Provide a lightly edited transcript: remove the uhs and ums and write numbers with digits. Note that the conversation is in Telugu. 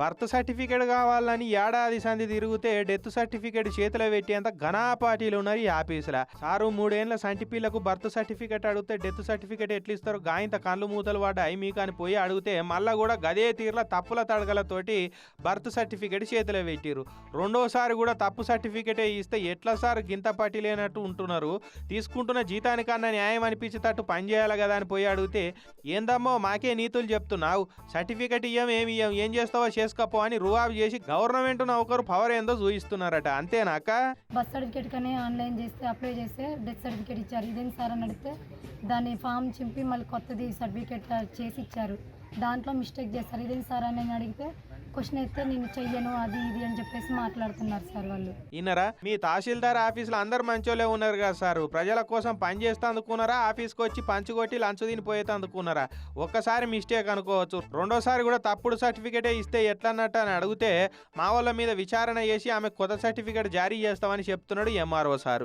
బర్త్ సర్టిఫికేట్ కావాలని ఏడాది సంధి తిరిగితే డెత్ సర్టిఫికేట్ చేతిలో పెట్టేంత ఘనాపాటీలు ఉన్నారు ఈ ఆఫీసులో. సారు 3 ఏళ్ల సంటి పిల్లకు బర్త్ సర్టిఫికేట్ అడిగితే డెత్ సర్టిఫికేట్ ఎట్లా ఇస్తారు, గాయంత కళ్ళు మూతలు పడ్డాయి మీకు అని పోయి అడిగితే మళ్ళా కూడా గదే తీర్ల తప్పుల తడగలతోటి బర్త్ సర్టిఫికేట్ చేతిలో పెట్టిరు. రెండోసారి కూడా తప్పు సర్టిఫికేటే ఇస్తే ఎట్లా సార్ గింత పట్టి లేనట్టు ఉంటున్నారు, తీసుకుంటున్న జీతానికన్నా న్యాయం అనిపించేటట్టు పని చేయాలి కదా అని పోయి అడిగితే ఏందమ్మో మాకే నీతులు చెప్తున్నావు, సర్టిఫికేట్ ఇయ్యం ఏం చేస్తావో చేసుకోపో అని రువాబు చేసి గవర్నమెంట్ నౌకరు పవర్ ఏందో చూపిస్తున్నారట. అంతేనాక? బర్త్ సర్టిఫికేట్ కానీ ఆన్లైన్ చేస్తే అప్లై చేస్తే డెత్ సర్టిఫికేట్ ఇచ్చారు. ఇదేం సార్ అని అడిగితే దాన్ని ఫామ్ చింపి మళ్ళీ కొత్తది సర్టిఫికేట్ చేసి ఇచ్చారు. దాంట్లో మిస్టేక్ చేస్తారు. ఇదేం సార్ అని నేను అడిగితే క్వశ్చన్ అయితే నేను చెయ్యను అది ఇది అని చెప్పేసి మాట్లాడుతున్నారు సార్ వాళ్ళు. ఇన్నరా మీ తహసీల్దార్ ఆఫీసులో అందరు మంచోళ్ళే ఉన్నారు కదా సార్, ప్రజల కోసం పని చేస్తే అందుకున్నారా, ఆఫీస్కి వచ్చి పంచుకొట్టి లంచ్ తిని పోయేది అందుకున్నారా? ఒక్కసారి మిస్టేక్ అనుకోవచ్చు, రెండోసారి కూడా తప్పుడు సర్టిఫికేటే ఇస్తే ఎట్లన్నట్టు అని అడిగితే మా వాళ్ళ మీద విచారణ చేసి ఆమె కొత్త సర్టిఫికేట్ జారీ చేస్తామని చెప్తున్నాడు ఎంఆర్ఓ సారు.